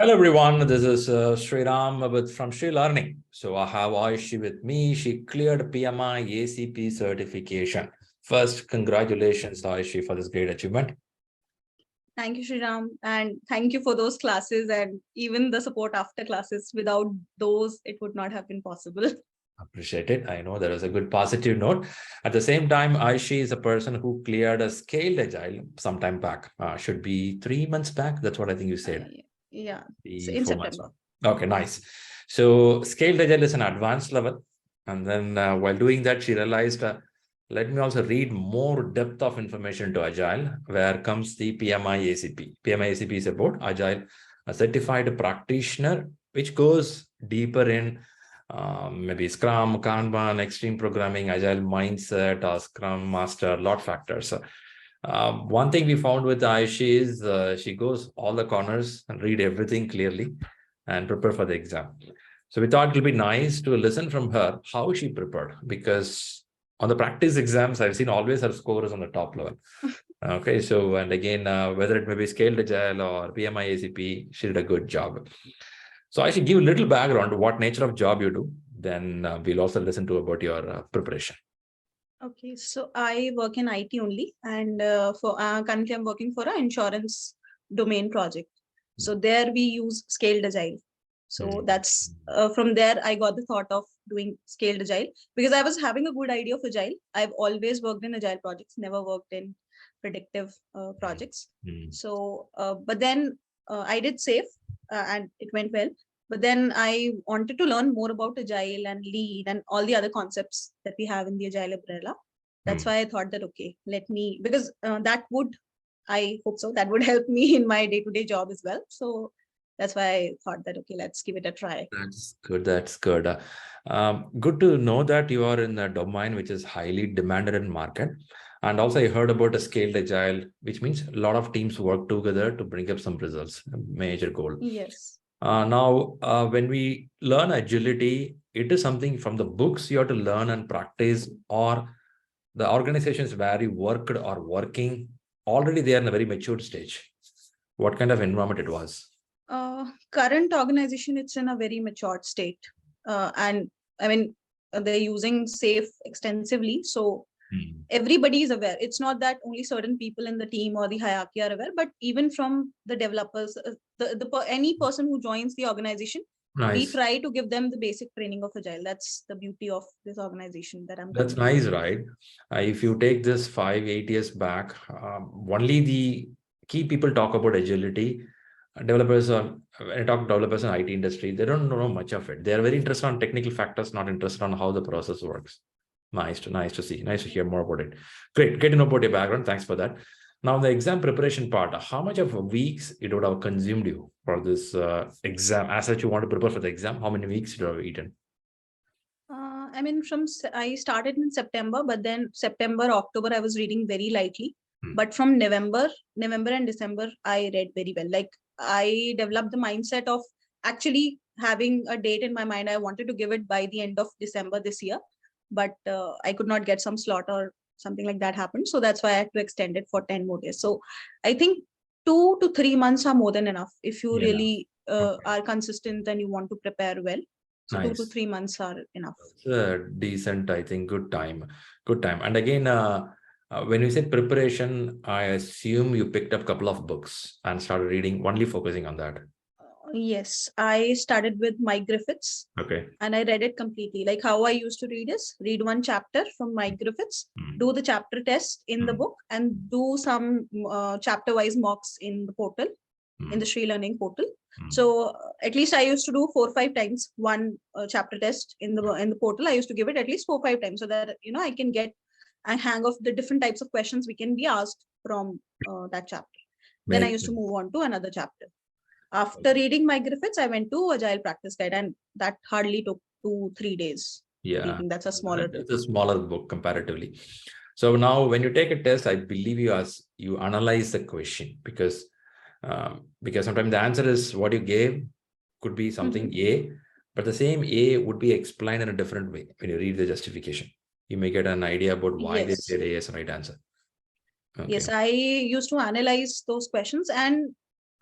Hello everyone, this is from ShriLearning. So I have Ayushi with me. She cleared PMI-ACP certification. First, congratulations Ayushi for this great achievement. Thank you, Shriram, and thank you for those classes and even the support after classes. Without those, it would not have been possible. Appreciate it. I know there is a good positive note. At the same time, Ayushi is a person who cleared a scaled agile sometime back. Should be 3 months back. That's what I think you said. Yeah, in September. Okay, nice. So scaled agile is an advanced level. And then while doing that, she realized, let me also read more depth of information to Agile, where comes the PMI-ACP. PMI-ACP is about Agile, a certified practitioner, which goes deeper in maybe Scrum, Kanban, extreme programming, Agile mindset, or Scrum Master, lot factors. One thing we found with Ayushi is she goes all the corners and read everything clearly and prepare for the exam. So we thought it would be nice to listen from her how she prepared, because on the practice exams, I've seen always her score is on the top level. Okay, so and again, whether it may be scaled agile or PMI-ACP, she did a good job. So I should give a little background to what nature of job you do. Then we'll also listen to about your preparation. Okay, so I work in IT only, and currently I'm working for an insurance domain project. So there we use scaled agile. So that's from there I got the thought of doing scaled agile, because I was having a good idea of agile. I've always worked in agile projects, never worked in predictive projects. So, but then I did SAFe and it went well. But then I wanted to learn more about Agile and Lean and all the other concepts that we have in the Agile umbrella. That's why I thought that, okay, let me, because that would, I hope so, that would help me in my day-to-day job as well. So that's why I thought that, okay, let's give it a try. That's good. That's good. Good to know that you are in a domain which is highly demanded in market. And also I heard about a scaled agile, which means a lot of teams work together to bring up some results, a major goal. Yes. Now, when we learn agility, it is something from the books you have to learn and practice, or the organizations where you worked or working already they are in a very mature stage. What kind of environment it was? Current organization, it's in a very matured state. And I mean, they're using SAFe extensively. So everybody is aware. It's not that only certain people in the team or the hierarchy are aware, but even from the developers, any person who joins the organization, we try to give them the basic training of Agile. That's the beauty of this organization that I'm. That's nice, right? If you take this 5-8 years back, only the key people talk about agility. Developers are, when I talk to developers in IT industry, they don't know much of it. They are very interested on technical factors, not interested on how the process works. Nice to see. Nice to hear more about it. Great to know about your background. Thanks for that. Now, the exam preparation part, how much of weeks it would have consumed you for this exam? As such, you want to prepare for the exam, how many weeks you have eaten? I mean, I started in September, but then September, October, I was reading very lightly. But from November and December, I read very well. Like, I developed the mindset of actually having a date in my mind. I wanted to give it by the end of December this year, but I could not get some slot or something like that happened. So that's why I had to extend it for 10 more days. So I think 2 to 3 months are more than enough if you really are consistent and you want to prepare well. So 2 to 3 months are enough. Decent, I think. Good time. And again, when you said preparation, I assume you picked up a couple of books and started reading, only focusing on that. Yes, I started with Mike Griffiths. Okay. And I read it completely. Like how I used to read is read one chapter from Mike Griffiths, do the chapter test in the book, and do some chapter-wise mocks in the portal, in the ShriLearning portal. So at least I used to do 4 or 5 times one chapter test in the portal. I used to give it at least 4 or 5 times so that I can get a hang of the different types of questions we can be asked from that chapter. Then I used to move on to another chapter. After reading Mike Griffiths, I went to Agile Practice Guide, and that hardly took 2-3 days. Yeah, that's a smaller book. It's a smaller book comparatively. So now when you take a test, I believe you analyze the question, because sometimes the answer is what you gave could be something A, but the same A would be explained in a different way when you read the justification. You may get an idea about why they said A as the right answer. Okay. Yes, I used to analyze those questions, and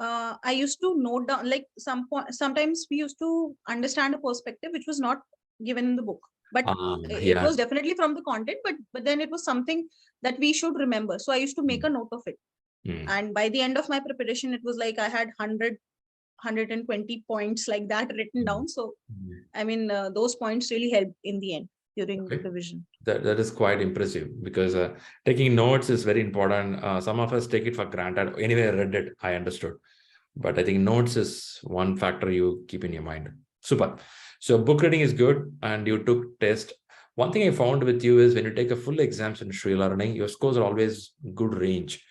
I used to note down, like sometimes we used to understand a perspective which was not given in the book, but it Yeah. was definitely from the content, but then it was something that we should remember. So I used to make a note of it. And by the end of my preparation, it was like I had 120 points like that written down. So, I mean, those points really helped in the end during revision. That is quite impressive, because taking notes is very important. Some of us take it for granted. Anyway, I read it, I understood. But I think notes is one factor you keep in your mind. Super. So book reading is good, and you took test. One thing I found with you is when you take a full exams in ShriLearning, your scores are always good range.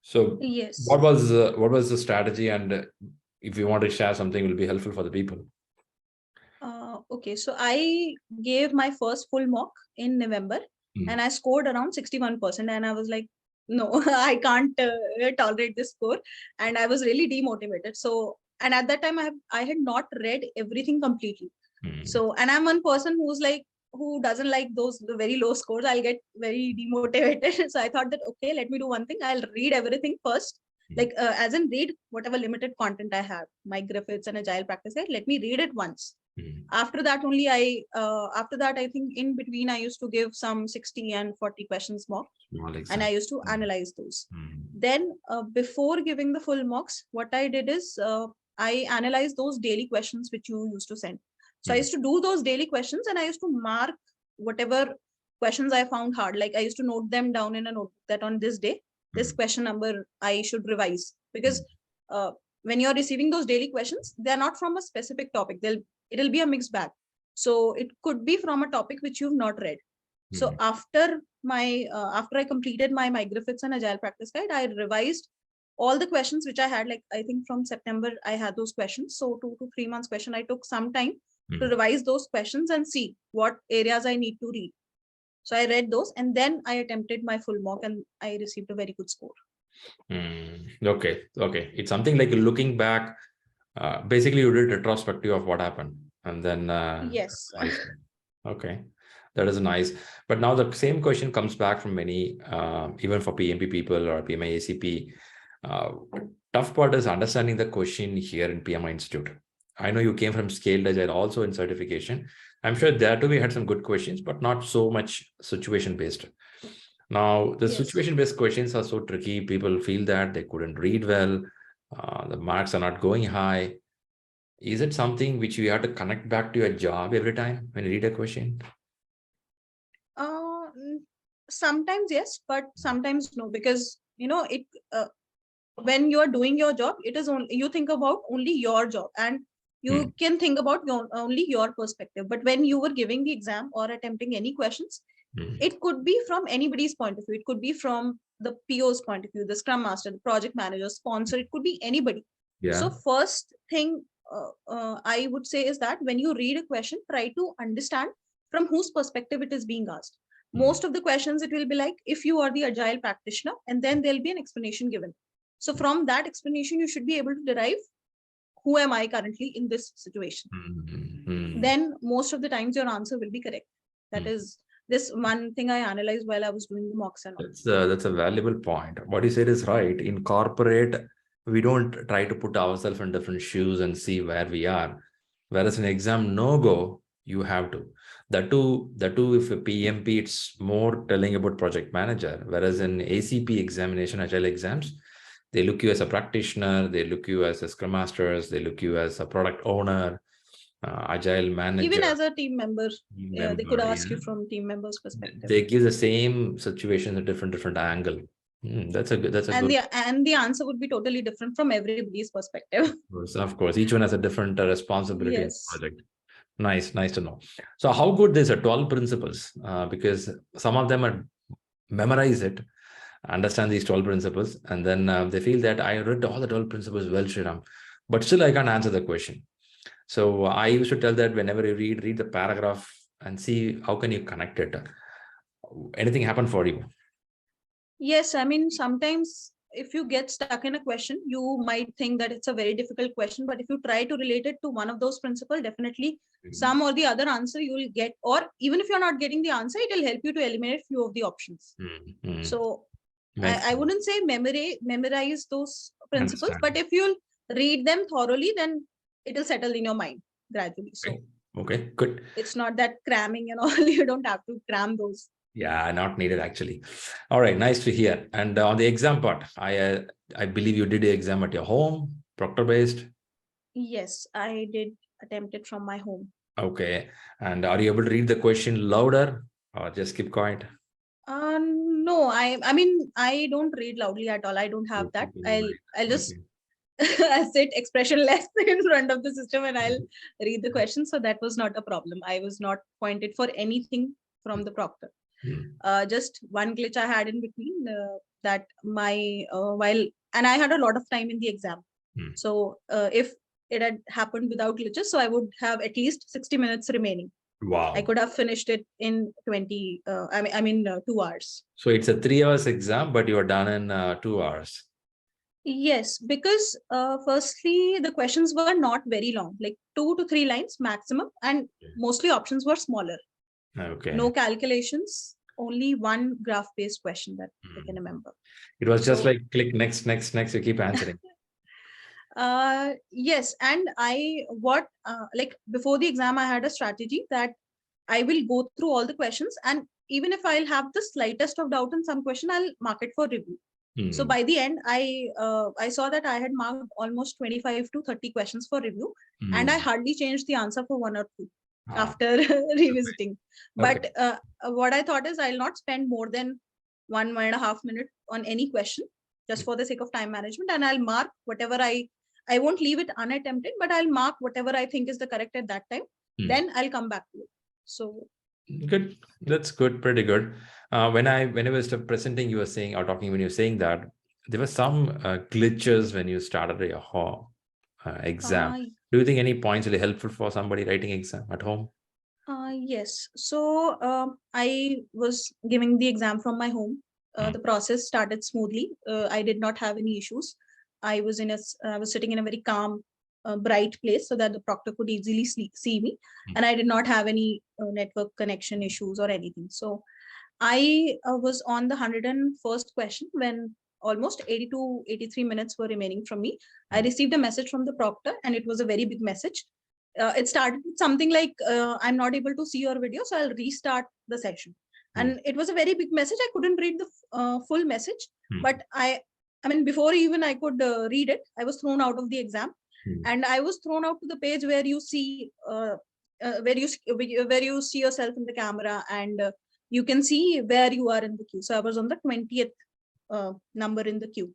So yes, what was the strategy, and if you want to share something, will be helpful for the people. Okay, so I gave my first full mock in November, and I scored around 61%, and I was like, no, I can't tolerate this score, and I was really demotivated. So, and at that time I had not read everything completely. So, and I'm one person who doesn't like the very low scores. I'll get very demotivated. So I thought that, okay, let me do one thing. I'll read everything first, like as in read whatever limited content I have, my Griffiths and Agile practice guide. Let me read it once. After that only I think in between I used to give some 60 and 40 questions mock, and I used to analyze those. Then before giving the full mocks, what I did is I analyzed those daily questions which you used to send. So I used to do those daily questions, and I used to mark whatever questions I found hard. Like I used to note them down in a notebook that on this day, this question number I should revise, because when you're receiving those daily questions, they're not from a specific topic. It'll be a mixed bag. So it could be from a topic which you've not read. So after I completed my Griffiths and Agile practice guide, I revised all the questions which I had. Like I think from September I had those questions. So 2 to 3 months question, I took some time to revise those questions and see what areas I need to read. So I read those, and then I attempted my full mock, and I received a very good score. Okay. It's something like looking back. Basically, you did retrospective of what happened, and then yes. Okay, that is nice. But now the same question comes back from many, even for PMP people or PMI-ACP. Tough part is understanding the question here in PMI Institute. I know you came from Scaled Agile also in certification. I'm sure there too we had some good questions, but not so much situation based. Now the situation based questions are so tricky. People feel that they couldn't read well. The marks are not going high. Is it something which you have to connect back to your job every time when you read a question? Sometimes yes, but sometimes no, because it when you are doing your job, it is only you think about only your job, and you can think about only your perspective. But when you were giving the exam or attempting any questions, it could be from anybody's point of view. It could be from the PO's point of view, the Scrum Master, the project manager, sponsor. It could be anybody. So first thing I would say is that when you read a question, try to understand from whose perspective it is being asked. Most of the questions, it will be like, if you are the Agile practitioner, and then there'll be an explanation given. So from that explanation, you should be able to derive, who am I currently in this situation? Then most of the times your answer will be correct. That is this one thing I analyzed while I was doing the mocks. And that's a valuable point. What you said is right. In corporate, we don't try to put ourselves in different shoes and see where we are. Whereas in exam no-go, you have to. That too, if a PMP, it's more telling about project manager. Whereas in ACP examination, Agile exams, they look you as a practitioner, they look you as a Scrum Masters, they look you as a product owner, Agile manager. Even as a team member, they could ask you from team members' perspective. They give the same situation a different angle. That's a good. And the answer would be totally different from everybody's perspective. Of course, each one has a different responsibility in the project. Nice to know. So how good is 12 principles? Because some of them are memorize it, understand these 12 principles, and then they feel that I read all the 12 principles well, Shriram, but still I can't answer the question. So I used to tell that whenever you read the paragraph and see how can you connect it. Anything happen for you? Yes, I mean, sometimes if you get stuck in a question, you might think that it's a very difficult question, but if you try to relate it to one of those principles, definitely some or the other answer you will get, or even if you're not getting the answer, it will help you to eliminate few of the options. So I wouldn't say memorize those principles, Understand. but if you'll read them thoroughly, then it'll settle in your mind gradually. So okay, good. it's not that cramming and all. You don't have to cram those. Yeah, not needed actually. All right, nice to hear. And on the exam part, I believe you did the exam at your home, Proctor based. Yes, I did attempt it from my home. Okay. And are you able to read the question louder or just keep quiet? No, I mean, I don't read loudly at all. I don't have that. I'll just sit expressionless in front of the system and I'll read the question. So that was not a problem. I was not pointed for anything from the proctor. Just one glitch I had in between that my and I had a lot of time in the exam. So if it had happened without glitches, so I would have at least 60 minutes remaining. Wow. I could have finished it in 2 hours. So it's a 3 hours exam, but you are done in 2 hours. Yes, because firstly, the questions were not very long, like 2 to 3 lines maximum, and mostly options were smaller. Okay. No calculations, only one graph-based question that I can remember. It was just like click next, next, next, you keep answering. Yes, and like before the exam, I had a strategy that I will go through all the questions, and even if I'll have the slightest of doubt in some question, I'll mark it for review. So by the end, I saw that I had marked almost 25 to 30 questions for review, and I hardly changed the answer for 1 or 2 after revisiting. But what I thought is I'll not spend more than 1.5 minutes on any question, just for the sake of time management, and I'll mark whatever I won't leave it unattempted, but I'll mark whatever I think is the correct at that time. Then I'll come back to it. So good. That's good. Pretty good. When I was presenting, you were saying or talking when you were saying that there were some glitches when you started your exam. Do you think any points will be helpful for somebody writing exam at home? Yes. So I was giving the exam from my home. The process started smoothly. I did not have any issues. I was sitting in a very calm, bright place so that the proctor could easily see me, and I did not have any network connection issues or anything. So I was on the 101st question when almost 80 to 83 minutes were remaining from me. I received a message from the proctor, and it was a very big message. It started with something like, I'm not able to see your video, so I'll restart the session. And it was a very big message. I couldn't read the full message, but I mean, before even I could read it, I was thrown out of the exam, and I was thrown out to the page where you see where you see yourself in the camera, and you can see where you are in the queue. So I was on the 20th number in the queue.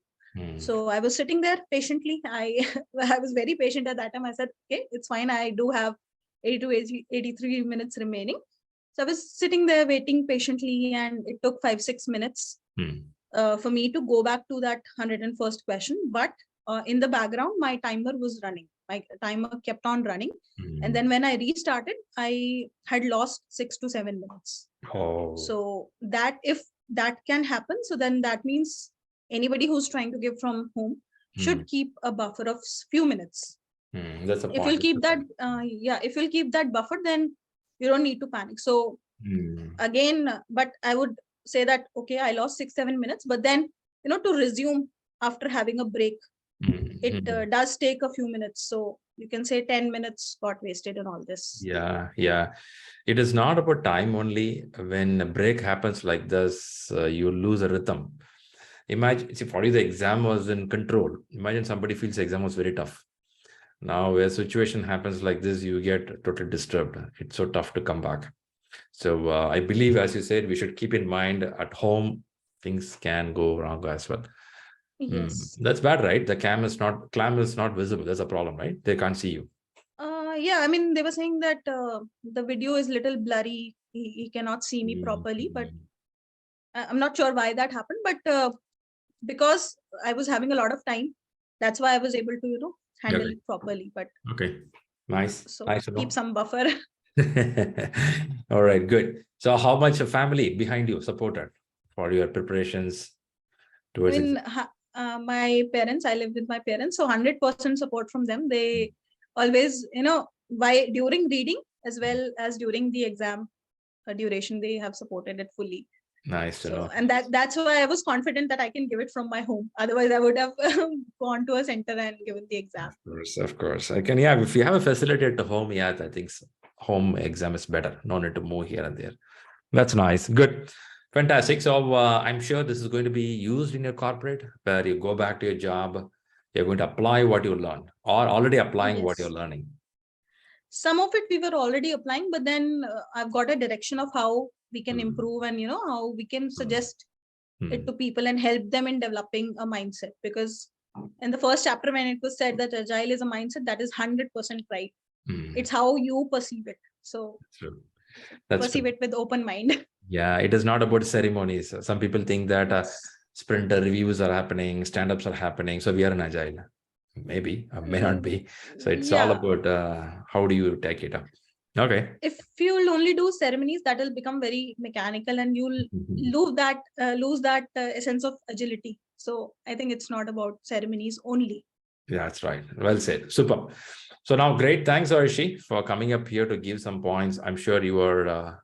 So I was sitting there patiently. I was very patient at that time. I said, okay, it's fine. I do have 80 to 83 minutes remaining. So I was sitting there waiting patiently, and it took 5-6 minutes for me to go back to that 101st question. But in the background, my timer was running. My timer kept on running. And then when I restarted, I had lost 6 to 7 minutes. So that if that can happen, so then that means anybody who's trying to give from home should keep a buffer of few minutes. That's a point. If you'll keep that, if you'll keep that buffer, then you don't need to panic. So again, but I would say that, okay, I lost 6-7 minutes, but then, to resume after having a break, it does take a few minutes. So you can say 10 minutes got wasted in all this. Yeah. It is not about time only. When a break happens like this, you lose a rhythm. Imagine, see, for you, the exam was in control. Imagine somebody feels the exam was very tough. Now, where a situation happens like this, you get totally disturbed. It's so tough to come back. So I believe, as you said, we should keep in mind at home, things can go wrong as well. Yes. That's bad, right? The clam is not visible. That's a problem, right? They can't see you. Yeah, I mean, they were saying that the video is little blurry. He cannot see me properly, but I'm not sure why that happened. But because I was having a lot of time, that's why I was able to, handle it properly. But okay, nice. So nice keep some buffer. All right, good. So how much a family behind you supported for your preparations towards my parents, I live with my parents, so 100% support from them. They always, during reading as well as during the exam duration, they have supported it fully. Nice to So, know. and that's why I was confident that I can give it from my home. Otherwise, I would have gone to a center and given the exam. Of course. I can, yeah, if you have a facility at home, yeah, I think home exam is better. No need to move here and there. That's nice. Good. Fantastic. So I'm sure this is going to be used in your corporate where you go back to your job. You're going to apply what you learn or already applying what you're Yes. learning. Some of it we were already applying, but then I've got a direction of how we can improve and, how we can suggest it to people and help them in developing a mindset. Because in the first chapter, when it was said that Agile is a mindset, that is 100% right. It's how you perceive it. So That's perceive true. it with open mind. Yeah, it is not about ceremonies. Some people think that Yes. sprint reviews are happening, stand-ups are happening. So we are in Agile. Maybe, may not be. So it's all Yeah. about how do you take it up. Okay. If you'll only do ceremonies, that will become very mechanical and you'll lose that essence of agility. So I think it's not about ceremonies only. Yeah, that's right. Well said. Super. So now, great. Thanks, Ayushi, for coming up here to give some points. I'm sure your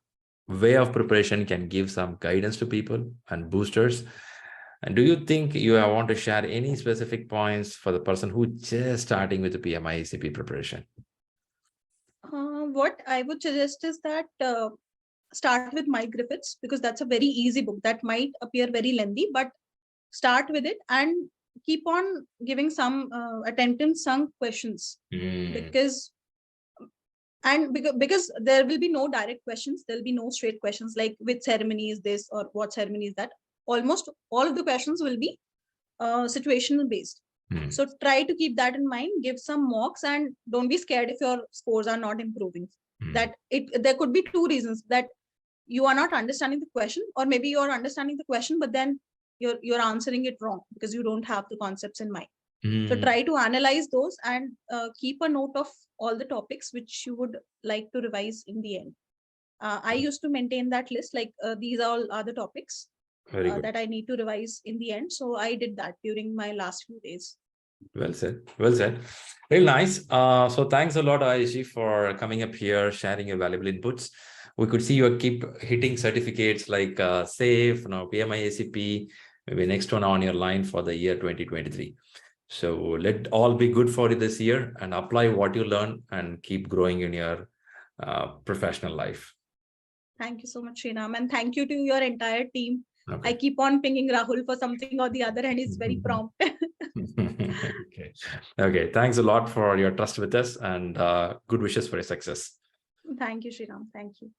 way of preparation can give some guidance to people and boosters. And do you think you want to share any specific points for the person who just starting with the PMI-ACP preparation? What I would suggest is that start with Mike Griffiths, because that's a very easy book that might appear very lengthy, but start with it and keep on giving some attempting some questions, because there will be no direct questions, there'll be no straight questions like which ceremony is this or what ceremony is that. Almost all of the questions will be situational based. So try to keep that in mind, give some mocks, and don't be scared if your scores are not improving. There could be two reasons: that you are not understanding the question, or maybe you're understanding the question, but then you're answering it wrong because you don't have the concepts in mind. So try to analyze those and keep a note of all the topics which you would like to revise in the end. I used to maintain that list, like these all are the topics that I need to revise in the end. So I did that during my last few days. Well said. Well said. Very nice. So thanks a lot, Ayushi, for coming up here, sharing your valuable inputs. We could see you keep hitting certificates like SAFE, PMI-ACP, maybe next one on your line for the year 2023. So let all be good for you this year and apply what you learn and keep growing in your professional life. Thank you so much, Srinam, and thank you to your entire team. Okay. I keep on pinging Rahul for something or the other, and he's very prompt. Okay. Thanks a lot for your trust with us, and good wishes for your success. Thank you, Srinam. Thank you.